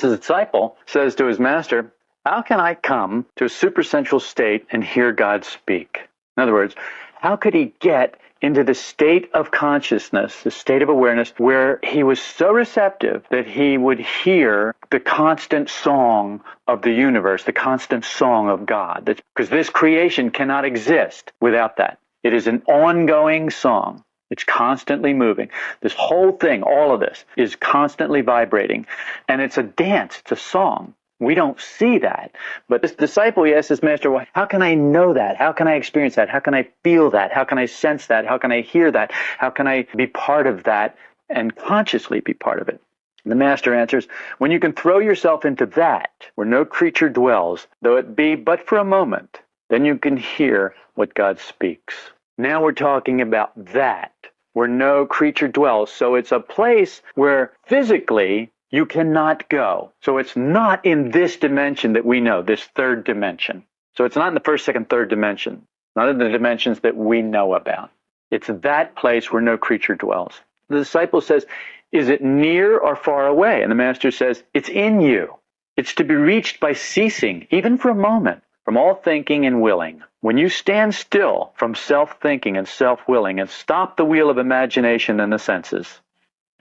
this disciple says to his master, how can I come to a supersensual state and hear God speak? In other words, how could he get into the state of consciousness, the state of awareness, where he was so receptive that he would hear the constant song of the universe, the constant song of God? Because this creation cannot exist without that. It is an ongoing song. It's constantly moving. This whole thing, all of this, is constantly vibrating. And it's a dance, it's a song. We don't see that. But this disciple, he asked his master, well, how can I know that? How can I experience that? How can I feel that? How can I sense that? How can I hear that? How can I be part of that and consciously be part of it? And the master answers, when you can throw yourself into that, where no creature dwells, though it be but for a moment, then you can hear what God speaks. Now we're talking about that, where no creature dwells. So it's a place where physically you cannot go. So it's not in this dimension that we know, this third dimension. So it's not in the first, second, third dimension, not in the dimensions that we know about. It's that place where no creature dwells. The disciple says, is it near or far away? And the master says, it's in you. It's to be reached by ceasing, even for a moment, from all thinking and willing. When you stand still from self-thinking and self-willing and stop the wheel of imagination and the senses.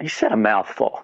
He said a mouthful.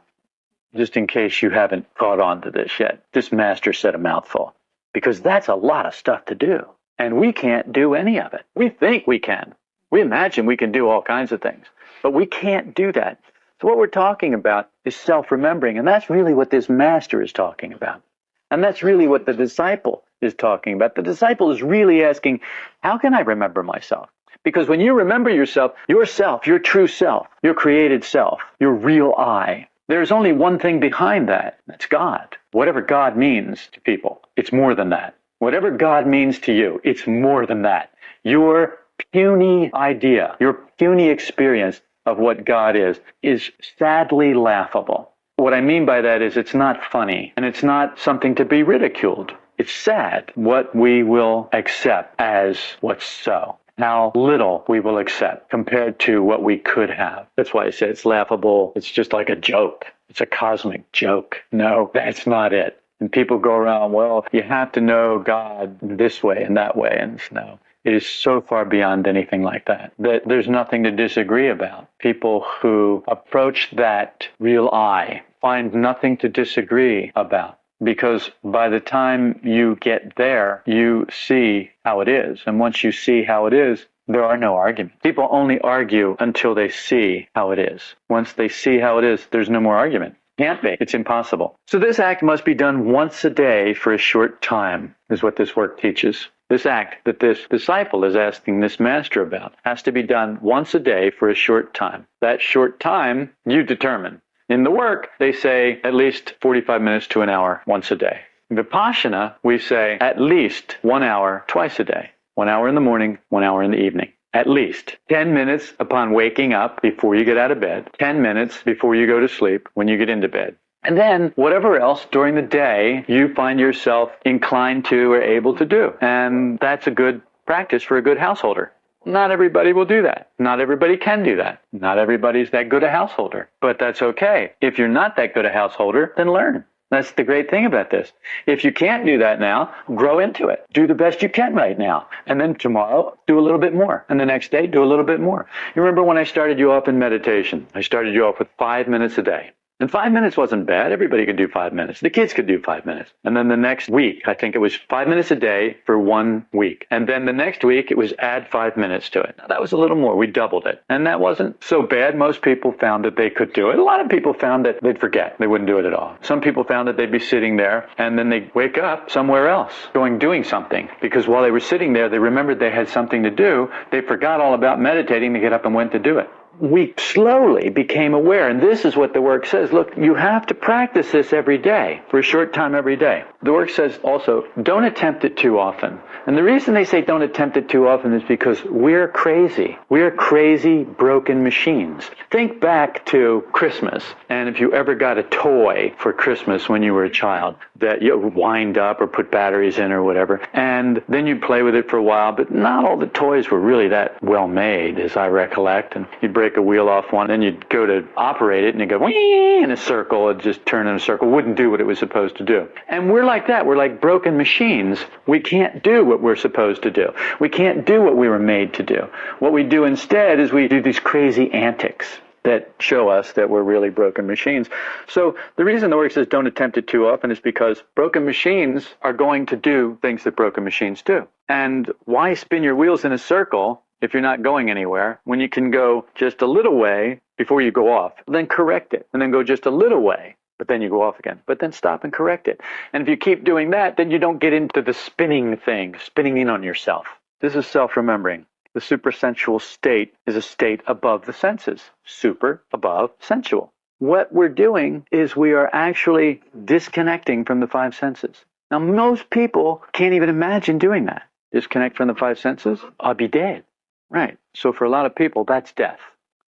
Just in case you haven't caught on to this yet, this master said a mouthful, because that's a lot of stuff to do, and we can't do any of it. We think we can. We imagine we can do all kinds of things, but we can't do that. So what we're talking about is self-remembering, and that's really what this master is talking about. And that's really what the disciple is talking about. The disciple is really asking, how can I remember myself? Because when you remember yourself, your true self, your created self, your real I, there's only one thing behind that. That's God. Whatever God means to people, it's more than that. Whatever God means to you, it's more than that. Your puny idea, your puny experience of what God is sadly laughable. What I mean by that is it's not funny, and it's not something to be ridiculed. It's sad what we will accept as what's so. How little we will accept compared to what we could have. That's why I say it's laughable. It's just like a joke. It's a cosmic joke. No, that's not it. And people go around, well, you have to know God this way and that way. And no, it is so far beyond anything like that, that there's nothing to disagree about. People who approach that real I find nothing to disagree about. Because by the time you get there, you see how it is. And once you see how it is, there are no arguments. People only argue until they see how it is. Once they see how it is, there's no more argument. Can't be. It's impossible. So this act must be done once a day for a short time, is what this work teaches. This act that this disciple is asking this master about has to be done once a day for a short time. That short time, you determine. In the work, they say at least 45 minutes to an hour once a day. In Vipassana, we say at least 1 hour twice a day. 1 hour in the morning, 1 hour in the evening. At least 10 minutes upon waking up before you get out of bed. 10 minutes before you go to sleep when you get into bed. And then whatever else during the day you find yourself inclined to or able to do. And that's a good practice for a good householder. Not everybody will do that. Not everybody can do that. Not everybody's that good a householder. But that's okay. If you're not that good a householder, then learn. That's the great thing about this. If you can't do that now, grow into it. Do the best you can right now. And then tomorrow, do a little bit more. And the next day, do a little bit more. You remember when I started you off in meditation? I started you off with 5 minutes a day. And 5 minutes wasn't bad. Everybody could do 5 minutes. The kids could do 5 minutes. And then the next week, I think it was 5 minutes a day for 1 week. And then the next week, it was add 5 minutes to it. Now, that was a little more. We doubled it. And that wasn't so bad. Most people found that they could do it. A lot of people found that they'd forget. They wouldn't do it at all. Some people found that they'd be sitting there and then they'd wake up somewhere else, doing something. Because while they were sitting there, they remembered they had something to do. They forgot all about meditating. They get up and went to do it. We slowly became aware, and this is what the work says. Look, you have to practice this every day, for a short time every day. The work says also, don't attempt it too often. And the reason they say don't attempt it too often is because we're crazy. We're crazy, broken machines. Think back to Christmas, and if you ever got a toy for Christmas when you were a child that you wind up or put batteries in or whatever, and then you'd play with it for a while, but not all the toys were really that well made, as I recollect, and you'd break a wheel off one, then you'd go to operate it, and you'd go whee in a circle, it'd just turn in a circle, wouldn't do what it was supposed to do. And we're like that. We're like broken machines. We can't do what we're supposed to do. We can't do what we were made to do. What we do instead is we do these crazy antics that show us that we're really broken machines. So the reason the work says don't attempt it too often is because broken machines are going to do things that broken machines do. And why spin your wheels in a circle if you're not going anywhere when you can go just a little way before you go off, then correct it, and then go just a little way, but then you go off again, but then stop and correct it. And if you keep doing that, then you don't get into the spinning thing, spinning in on yourself. This is self-remembering. The supersensual state is a state above the senses. Super, above, sensual. What we're doing is we are actually disconnecting from the five senses. Now, most people can't even imagine doing that. Disconnect from the five senses? I'll be dead. Right. So for a lot of people, that's death.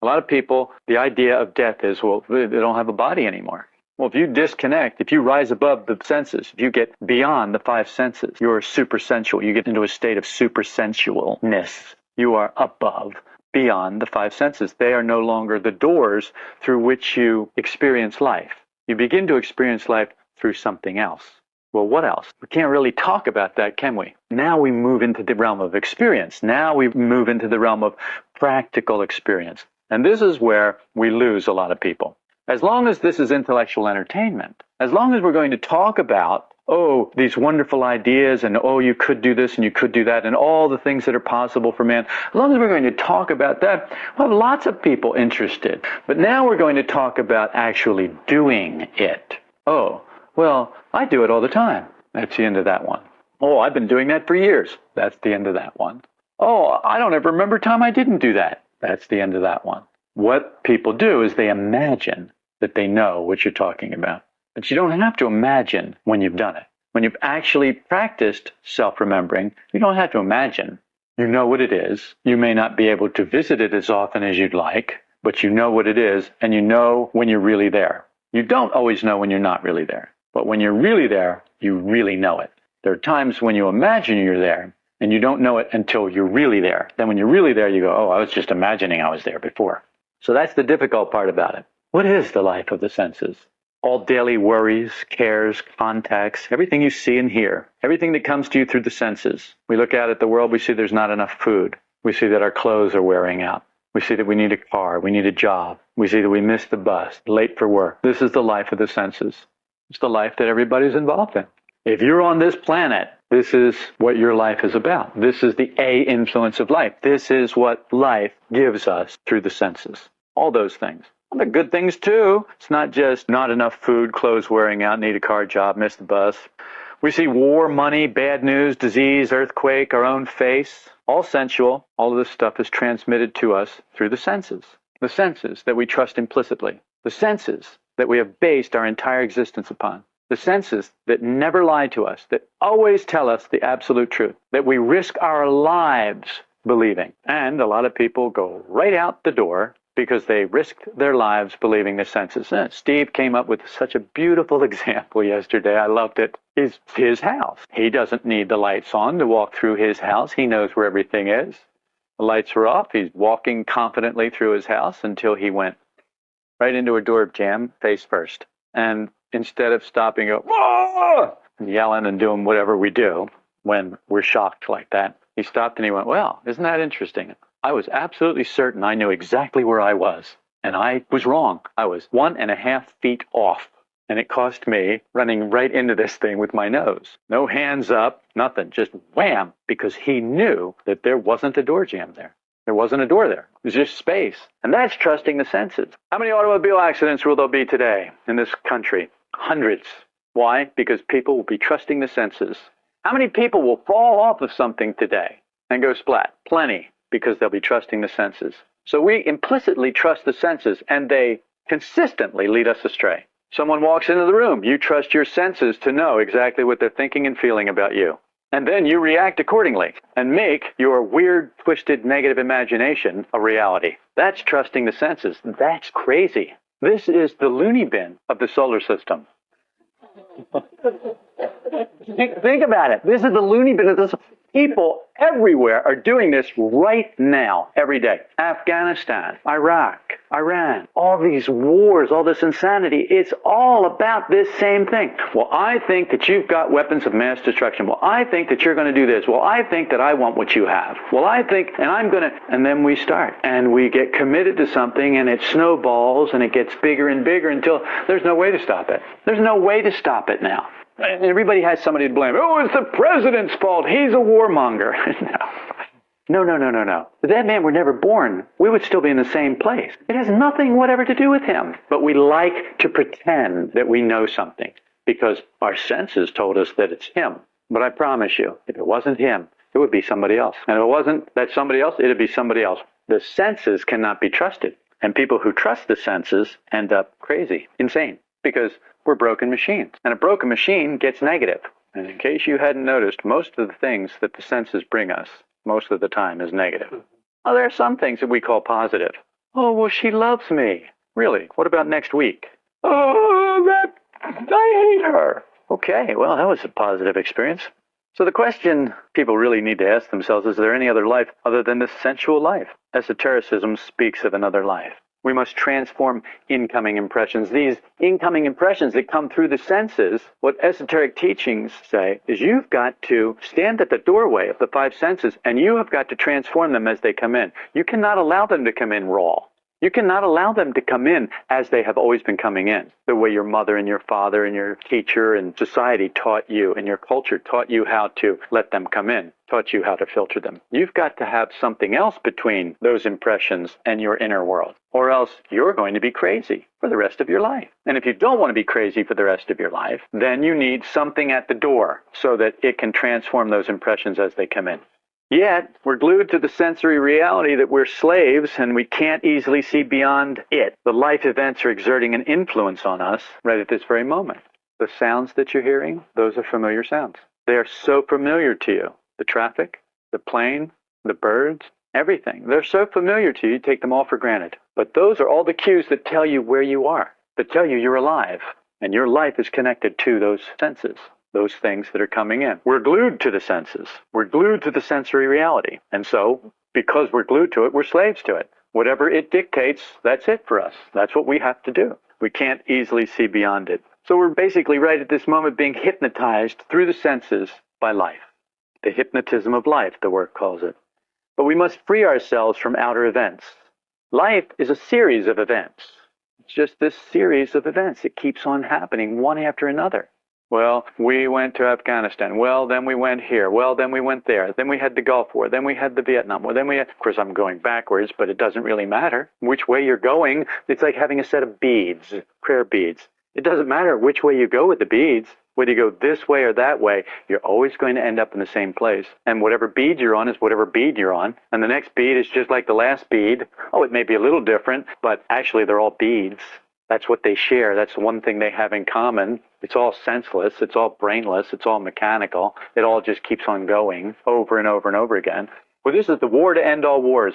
A lot of people, the idea of death is, well, they don't have a body anymore. Well, if you disconnect, if you rise above the senses, if you get beyond the five senses, you're supersensual. You get into a state of supersensualness. You are above, beyond the five senses. They are no longer the doors through which you experience life. You begin to experience life through something else. Well, what else? We can't really talk about that, can we? Now we move into the realm of experience. Now we move into the realm of practical experience. And this is where we lose a lot of people. As long as this is intellectual entertainment, as long as we're going to talk about, oh, these wonderful ideas, and oh, you could do this and you could do that, and all the things that are possible for man, as long as we're going to talk about that, we'll have lots of people interested. But now we're going to talk about actually doing it. Oh, well, I do it all the time. That's the end of that one. Oh, I've been doing that for years. That's the end of that one. Oh, I don't ever remember a time I didn't do that. That's the end of that one. What people do is they imagine that they know what you're talking about. But you don't have to imagine when you've done it. When you've actually practiced self-remembering, you don't have to imagine. You know what it is. You may not be able to visit it as often as you'd like, but you know what it is, and you know when you're really there. You don't always know when you're not really there. But when you're really there, you really know it. There are times when you imagine you're there, and you don't know it until you're really there. Then when you're really there, you go, oh, I was just imagining I was there before. So that's the difficult part about it. What is the life of the senses? All daily worries, cares, contacts, everything you see and hear, everything that comes to you through the senses. We look out at the world, we see there's not enough food. We see that our clothes are wearing out. We see that we need a car, we need a job. We see that we missed the bus, late for work. This is the life of the senses. It's the life that everybody's involved in. If you're on this planet, this is what your life is about. This is the A influence of life. This is what life gives us through the senses. All those things. Well, they're good things too. It's not just not enough food, clothes wearing out, need a car, job, miss the bus. We see war, money, bad news, disease, earthquake, our own face. All sensual. All of this stuff is transmitted to us through the senses. The senses that we trust implicitly. The senses that we have based our entire existence upon. The senses that never lie to us, that always tell us the absolute truth, that we risk our lives believing. And a lot of people go right out the door because they risked their lives believing the senses. Steve came up with such a beautiful example yesterday. I loved it. It's his house. He doesn't need the lights on to walk through his house. He knows where everything is. The lights are off. He's walking confidently through his house until he went right into a door jam face first. And instead of stopping, go, whoa, and yelling and doing whatever we do when we're shocked like that, he stopped and he went, well, isn't that interesting? I was absolutely certain I knew exactly where I was. And I was wrong. I was 1.5 feet off. And it cost me running right into this thing with my nose. No hands up, nothing, just wham, because he knew that there wasn't a door jam there. There wasn't a door there. It was just space. And that's trusting the senses. How many automobile accidents will there be today in this country? Hundreds. Why? Because people will be trusting the senses. How many people will fall off of something today and go splat? Plenty, because they'll be trusting the senses. So we implicitly trust the senses, and they consistently lead us astray. Someone walks into the room. You trust your senses to know exactly what they're thinking and feeling about you. And then you react accordingly and make your weird, twisted, negative imagination a reality. That's trusting the senses. That's crazy. This is the loony bin of the solar system. Think about it. This is the loony bin of this. People everywhere are doing this right now, every day. Afghanistan, Iraq, Iran, all these wars, all this insanity, it's all about this same thing. Well, I think that you've got weapons of mass destruction. Well, I think that you're going to do this. Well, I think that I want what you have. Well, I think, and I'm going to, and then we start. And we get committed to something, and it snowballs, and it gets bigger and bigger until there's no way to stop it. There's no way to stop it now. Everybody has somebody to blame. Oh, it's the president's fault. He's a warmonger. No. If that man were never born, we would still be in the same place. It has nothing whatever to do with him. But we like to pretend that we know something because our senses told us that it's him. But I promise you, if it wasn't him, it would be somebody else. And if it wasn't that somebody else, it would be somebody else. The senses cannot be trusted. And people who trust the senses end up crazy, insane, because we're broken machines. And a broken machine gets negative. And in case you hadn't noticed, most of the things that the senses bring us, most of the time, is negative. Oh, there are some things that we call positive. Oh, well, she loves me. Really? What about next week? Oh, I hate her. Okay, well, that was a positive experience. So the question people really need to ask themselves, is there any other life other than this sensual life? Esotericism speaks of another life. We must transform incoming impressions. These incoming impressions that come through the senses, what esoteric teachings say is you've got to stand at the doorway of the five senses and you have got to transform them as they come in. You cannot allow them to come in raw. You cannot allow them to come in as they have always been coming in, the way your mother and your father and your teacher and society taught you and your culture taught you how to let them come in, taught you how to filter them. You've got to have something else between those impressions and your inner world, or else you're going to be crazy for the rest of your life. And if you don't want to be crazy for the rest of your life, then you need something at the door so that it can transform those impressions as they come in. Yet, we're glued to the sensory reality that we're slaves and we can't easily see beyond it. The life events are exerting an influence on us right at this very moment. The sounds that you're hearing, those are familiar sounds. They are so familiar to you. The traffic, the plane, the birds, everything. They're so familiar to you, you take them all for granted. But those are all the cues that tell you where you are, that tell you you're alive. And your life is connected to those senses. Those things that are coming in. We're glued to the senses. We're glued to the sensory reality. And so, because we're glued to it, we're slaves to it. Whatever it dictates, that's it for us. That's what we have to do. We can't easily see beyond it. So we're basically right at this moment being hypnotized through the senses by life. The hypnotism of life, the work calls it. But we must free ourselves from outer events. Life is a series of events. It's just this series of events. It keeps on happening one after another. Well, we went to Afghanistan. Well, then we went here. Well, then we went there. Then we had the Gulf War. Then we had the Vietnam War. Then we had, of course, I'm going backwards, but it doesn't really matter which way you're going. It's like having a set of beads, prayer beads. It doesn't matter which way you go with the beads. Whether you go this way or that way, you're always going to end up in the same place. And whatever bead you're on is whatever bead you're on. And the next bead is just like the last bead. Oh, it may be a little different, but actually they're all beads. That's what they share. That's one thing they have in common. It's all senseless. It's all brainless. It's all mechanical. It all just keeps on going over and over and over again. Well, this is the war to end all wars.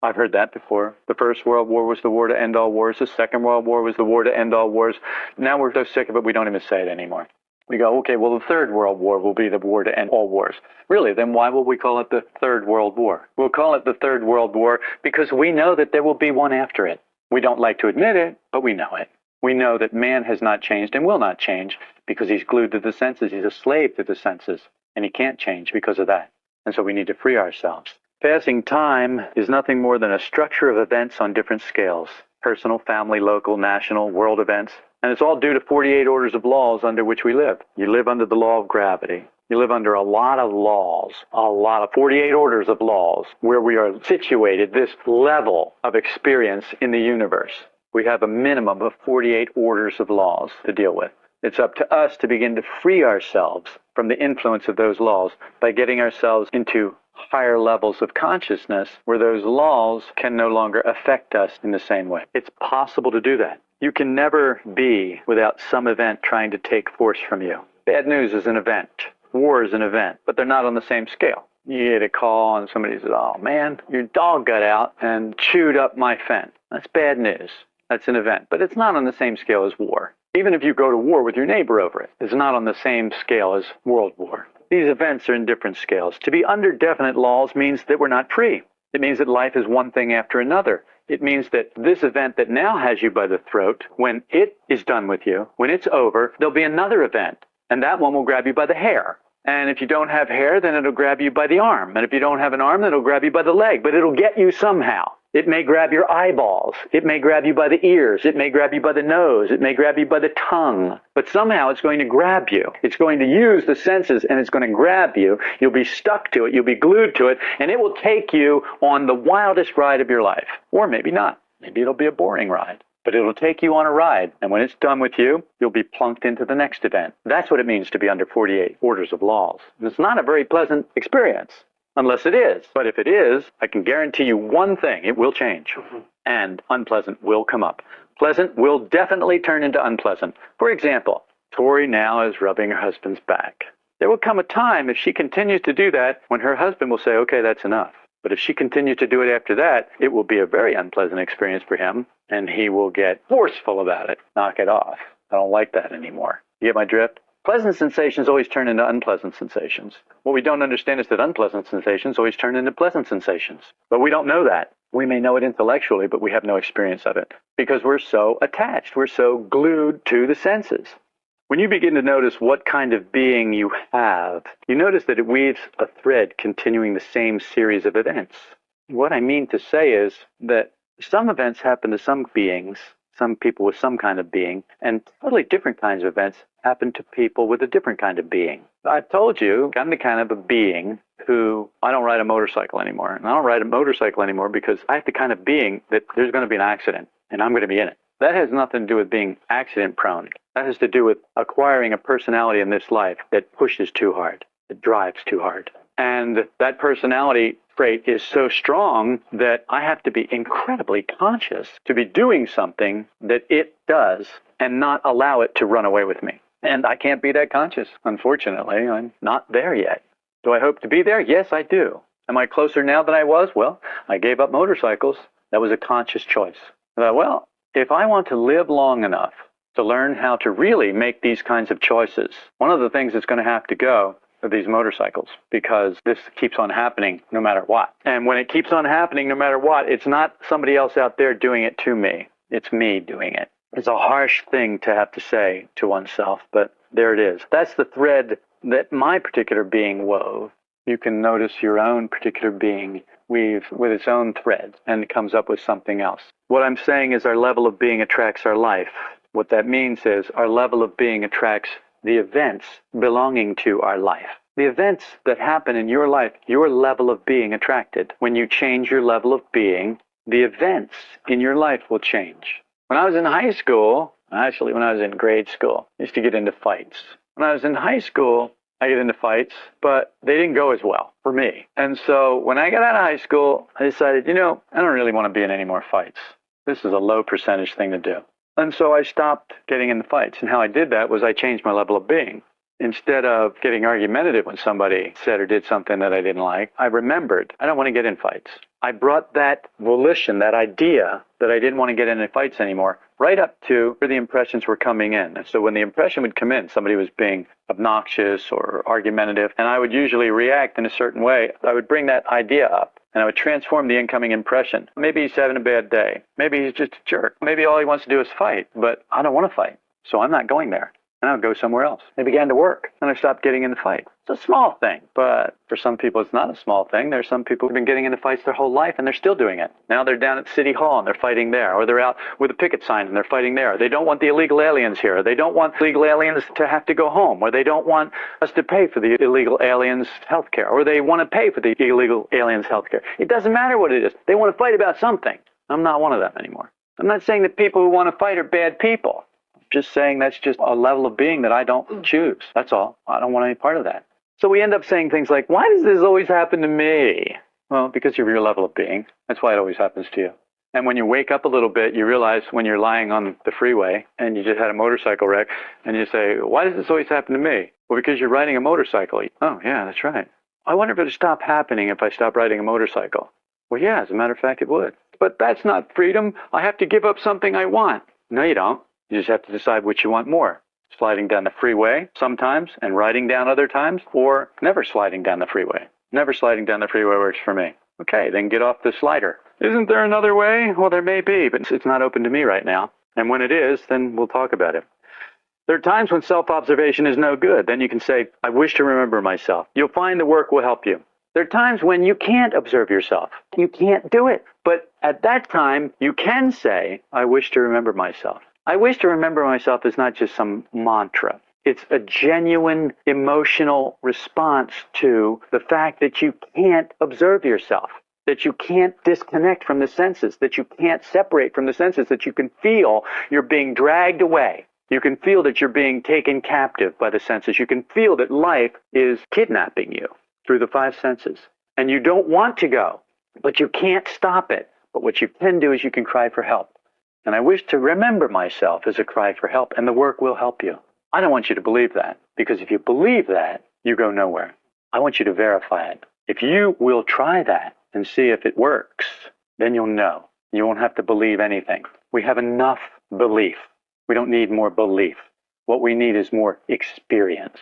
I've heard that before. The First World War was the war to end all wars. The Second World War was the war to end all wars. Now we're so sick of it, we don't even say it anymore. We go, okay, well, the Third World War will be the war to end all wars. Really, then why will we call it the Third World War? We'll call it the Third World War because we know that there will be one after it. We don't like to admit it, but we know it. We know that man has not changed and will not change because he's glued to the senses. He's a slave to the senses, and he can't change because of that. And so we need to free ourselves. Passing time is nothing more than a structure of events on different scales. Personal, family, local, national, world events. And it's all due to 48 orders of laws under which we live. You live under the law of gravity. You live under a lot of laws, a lot of 48 orders of laws, where we are situated, this level of experience in the universe. We have a minimum of 48 orders of laws to deal with. It's up to us to begin to free ourselves from the influence of those laws by getting ourselves into higher levels of consciousness where those laws can no longer affect us in the same way. It's possible to do that. You can never be without some event trying to take force from you. Bad news is an event. War is an event, but they're not on the same scale. You get a call and somebody says, oh man, your dog got out and chewed up my fence. That's bad news. That's an event, but it's not on the same scale as war. Even if you go to war with your neighbor over it, it's not on the same scale as world war. These events are in different scales. To be under definite laws means that we're not free. It means that life is one thing after another. It means that this event that now has you by the throat, when it is done with you, when it's over, there'll be another event, and that one will grab you by the hair. And if you don't have hair, then it'll grab you by the arm. And if you don't have an arm, then it'll grab you by the leg. But it'll get you somehow. It may grab your eyeballs. It may grab you by the ears. It may grab you by the nose. It may grab you by the tongue. But somehow it's going to grab you. It's going to use the senses and it's going to grab you. You'll be stuck to it. You'll be glued to it. And it will take you on the wildest ride of your life. Or maybe not. Maybe it'll be a boring ride. But it'll take you on a ride. And when it's done with you, you'll be plunked into the next event. That's what it means to be under 48 orders of laws. And it's not a very pleasant experience. Unless it is. But if it is, I can guarantee you one thing, it will change. And unpleasant will come up. Pleasant will definitely turn into unpleasant. For example, Tori now is rubbing her husband's back. There will come a time, if she continues to do that, when her husband will say, okay, that's enough. But if she continues to do it after that, it will be a very unpleasant experience for him, and he will get forceful about it. Knock it off. I don't like that anymore. You get my drift? Pleasant sensations always turn into unpleasant sensations. What we don't understand is that unpleasant sensations always turn into pleasant sensations. But we don't know that. We may know it intellectually, but we have no experience of it. Because we're so attached. We're so glued to the senses. When you begin to notice what kind of being you have, you notice that it weaves a thread continuing the same series of events. What I mean to say is that some events happen to some beings, some people with some kind of being, and totally different kinds of events happen to people with a different kind of being. I've told you, I'm the kind of a being who, I don't ride a motorcycle anymore. And I don't ride a motorcycle anymore because I'm the kind of being that there's going to be an accident, and I'm going to be in it. That has nothing to do with being accident prone. That has to do with acquiring a personality in this life that pushes too hard, that drives too hard. And that personality trait is so strong that I have to be incredibly conscious to be doing something that it does and not allow it to run away with me. And I can't be that conscious, unfortunately. I'm not there yet. Do I hope to be there? Yes, I do. Am I closer now than I was? Well, I gave up motorcycles. That was a conscious choice. I thought, well, if I want to live long enough to learn how to really make these kinds of choices, one of the things that's going to have to go are these motorcycles, because this keeps on happening no matter what. And when it keeps on happening no matter what, it's not somebody else out there doing it to me. It's me doing it. It's a harsh thing to have to say to oneself, but there it is. That's the thread that my particular being wove. You can notice your own particular being weave with its own thread, and it comes up with something else. What I'm saying is our level of being attracts our life. What that means is our level of being attracts the events belonging to our life. The events that happen in your life, your level of being attracted. When you change your level of being, the events in your life will change. When I was in high school, actually when I was in grade school, I used to get into fights. When I was in high school, I get into fights, but they didn't go as well for me. And so when I got out of high school, I decided, I don't really want to be in any more fights. This is a low percentage thing to do. And so I stopped getting into fights. And how I did that was I changed my level of being. Instead of getting argumentative when somebody said or did something that I didn't like, I remembered, I don't want to get in fights. I brought that volition, that idea that I didn't want to get into fights anymore, right up to where the impressions were coming in. And so when the impression would come in, somebody was being obnoxious or argumentative, and I would usually react in a certain way, I would bring that idea up. And I would transform the incoming impression. Maybe he's having a bad day. Maybe he's just a jerk. Maybe all he wants to do is fight, but I don't want to fight. So I'm not going there. And I would go somewhere else. They began to work, and I stopped getting in the fight. It's a small thing, but for some people it's not a small thing. There's some people who've been getting into fights their whole life, and they're still doing it. Now they're down at City Hall, and they're fighting there. Or they're out with a picket sign, and they're fighting there. They don't want the illegal aliens here. They don't want illegal aliens to have to go home. Or they don't want us to pay for the illegal aliens' health care. Or they want to pay for the illegal aliens' health care. It doesn't matter what it is. They want to fight about something. I'm not one of them anymore. I'm not saying that people who want to fight are bad people. Just saying that's just a level of being that I don't choose. That's all. I don't want any part of that. So we end up saying things like, why does this always happen to me? Well, because of your level of being. That's why it always happens to you. And when you wake up a little bit, you realize when you're lying on the freeway and you just had a motorcycle wreck, and you say, why does this always happen to me? Well, because you're riding a motorcycle. Oh, yeah, that's right. I wonder if it would stop happening if I stopped riding a motorcycle. Well, yeah, as a matter of fact, it would. But that's not freedom. I have to give up something I want. No, you don't. You just have to decide which you want more. Sliding down the freeway sometimes and riding down other times, or never sliding down the freeway. Never sliding down the freeway works for me. Okay, then get off the slider. Isn't there another way? Well, there may be, but it's not open to me right now. And when it is, then we'll talk about it. There are times when self-observation is no good. Then you can say, I wish to remember myself. You'll find the work will help you. There are times when you can't observe yourself. You can't do it. But at that time, you can say, I wish to remember myself. I wish to remember myself is not just some mantra. It's a genuine emotional response to the fact that you can't observe yourself, that you can't disconnect from the senses, that you can't separate from the senses, that you can feel you're being dragged away. You can feel that you're being taken captive by the senses. You can feel that life is kidnapping you through the five senses. And you don't want to go, but you can't stop it. But what you can do is you can cry for help. And I wish to remember myself as a cry for help, and the work will help you. I don't want you to believe that, because if you believe that, you go nowhere. I want you to verify it. If you will try that and see if it works, then you'll know. You won't have to believe anything. We have enough belief. We don't need more belief. What we need is more experience,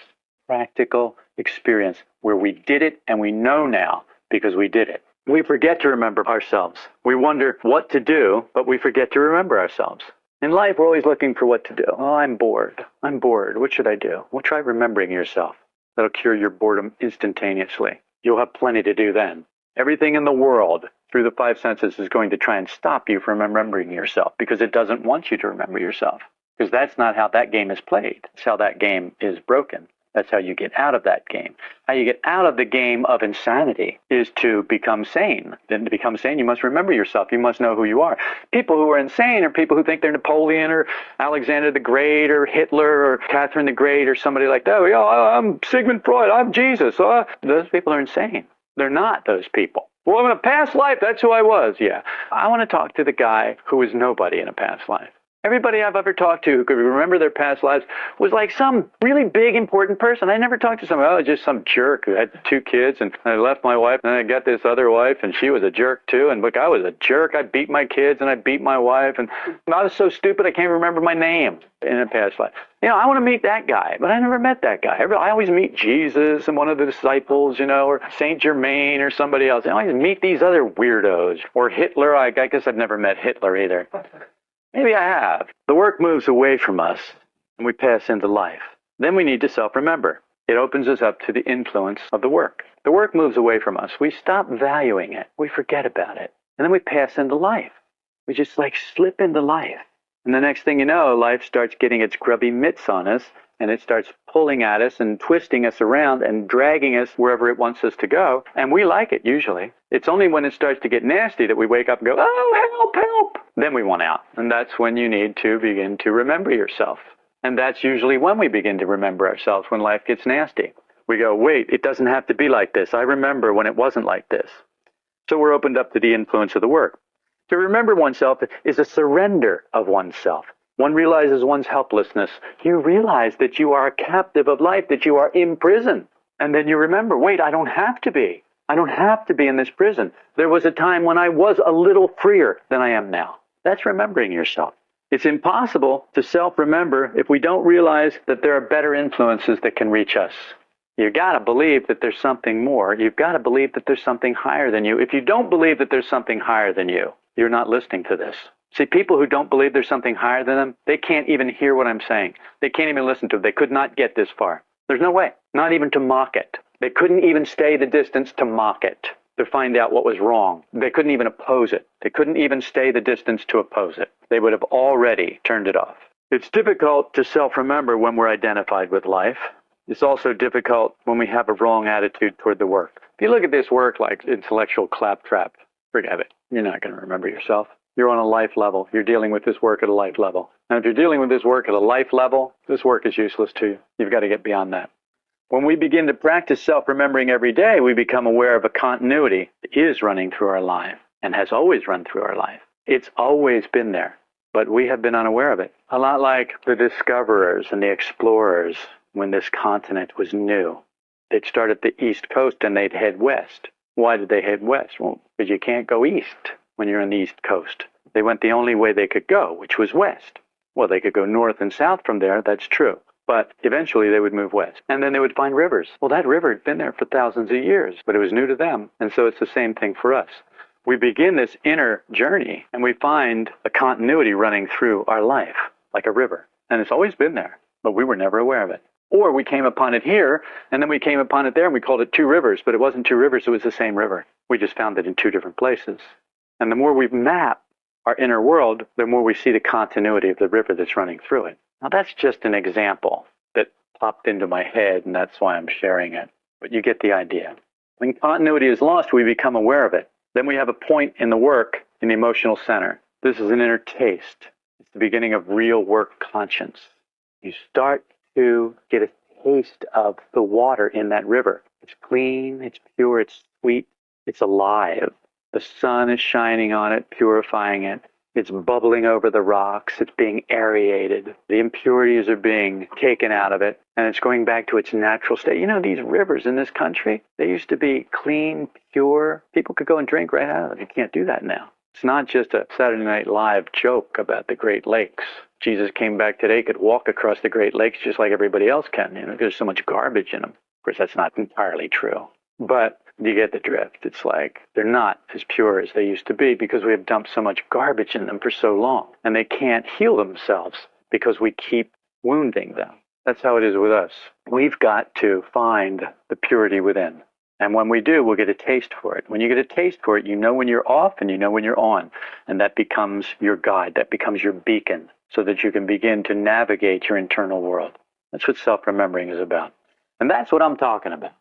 practical experience, where we did it and we know now because we did it. We forget to remember ourselves. We wonder what to do, but we forget to remember ourselves. In life, we're always looking for what to do. Oh, I'm bored. I'm bored. What should I do? Well, try remembering yourself. That'll cure your boredom instantaneously. You'll have plenty to do then. Everything in the world through the five senses is going to try and stop you from remembering yourself, because it doesn't want you to remember yourself. Because that's not how that game is played. It's how that game is broken. That's how you get out of that game. How you get out of the game of insanity is to become sane. Then to become sane, you must remember yourself. You must know who you are. People who are insane are people who think they're Napoleon or Alexander the Great or Hitler or Catherine the Great or somebody like that. Oh, yeah, I'm Sigmund Freud. I'm Jesus. Those people are insane. They're not those people. Well, in a past life, that's who I was. Yeah. I want to talk to the guy who was nobody in a past life. Everybody I've ever talked to who could remember their past lives was like some really big, important person. I never talked to somebody, just some jerk who had 2 kids, and I left my wife, and I got this other wife, and she was a jerk too. And look, I was a jerk. I beat my kids, and I beat my wife, and I was so stupid I can't remember my name in a past life. I want to meet that guy, but I never met that guy. I always meet Jesus and one of the disciples, or Saint Germain or somebody else. I always meet these other weirdos. Or Hitler. I guess I've never met Hitler either. Maybe I have. The work moves away from us, and we pass into life. Then we need to self-remember. It opens us up to the influence of the work. The work moves away from us. We stop valuing it. We forget about it. And then we pass into life. We just slip into life. And the next thing you know, life starts getting its grubby mitts on us, and it starts pulling at us and twisting us around and dragging us wherever it wants us to go. And we like it, usually. It's only when it starts to get nasty that we wake up and go, oh, help, help. Then we want out. And that's when you need to begin to remember yourself. And that's usually when we begin to remember ourselves, when life gets nasty. We go, wait, it doesn't have to be like this. I remember when it wasn't like this. So we're opened up to the influence of the work. To remember oneself is a surrender of oneself. One realizes one's helplessness. You realize that you are a captive of life, that you are in prison. And then you remember, wait, I don't have to be. I don't have to be in this prison. There was a time when I was a little freer than I am now. That's remembering yourself. It's impossible to self-remember if we don't realize that there are better influences that can reach us. You've got to believe that there's something more. You've got to believe that there's something higher than you. If you don't believe that there's something higher than you, you're not listening to this. See, people who don't believe there's something higher than them, they can't even hear what I'm saying. They can't even listen to it. They could not get this far. There's no way, not even to mock it. They couldn't even stay the distance to mock it, to find out what was wrong. They couldn't even oppose it. They couldn't even stay the distance to oppose it. They would have already turned it off. It's difficult to self-remember when we're identified with life. It's also difficult when we have a wrong attitude toward the work. If you look at this work like intellectual claptrap, forget it. You're not going to remember yourself. You're on a life level. You're dealing with this work at a life level. And if you're dealing with this work at a life level, this work is useless to you. You've got to get beyond that. When we begin to practice self-remembering every day, we become aware of a continuity that is running through our life and has always run through our life. It's always been there, but we have been unaware of it. A lot like the discoverers and the explorers when this continent was new. They'd start at the East Coast and they'd head west. Why did they head west? Well, because you can't go east when you're on the East Coast. They went the only way they could go, which was west. Well, they could go north and south from there, that's true. But eventually they would move west. And then they would find rivers. Well, that river had been there for thousands of years, but it was new to them. And so it's the same thing for us. We begin this inner journey and we find a continuity running through our life, like a river. And it's always been there, but we were never aware of it. Or we came upon it here, and then we came upon it there, and we called it two rivers, but it wasn't two rivers, it was the same river. We just found it in two different places. And the more we map our inner world, the more we see the continuity of the river that's running through it. Now that's just an example that popped into my head, and that's why I'm sharing it. But you get the idea. When continuity is lost, we become aware of it. Then we have a point in the work in the emotional center. This is an inner taste. It's the beginning of real work conscience. You start to get a taste of the water in that river. It's clean, it's pure, it's sweet, it's alive. The sun is shining on it, purifying it. It's bubbling over the rocks, it's being aerated. The impurities are being taken out of it, and it's going back to its natural state. You know, these rivers in this country, they used to be clean, pure. People could go and drink right out of them. You can't do that now. It's not just a Saturday Night Live joke about the Great Lakes. Jesus came back today, could walk across the Great Lakes just like everybody else can. You know, there's so much garbage in them. Of course, that's not entirely true. But you get the drift. It's like they're not as pure as they used to be because we have dumped so much garbage in them for so long. And they can't heal themselves because we keep wounding them. That's how it is with us. We've got to find the purity within. And when we do, we'll get a taste for it. When you get a taste for it, you know when you're off and you know when you're on. And that becomes your guide. That becomes your beacon so that you can begin to navigate your internal world. That's what self-remembering is about. And that's what I'm talking about.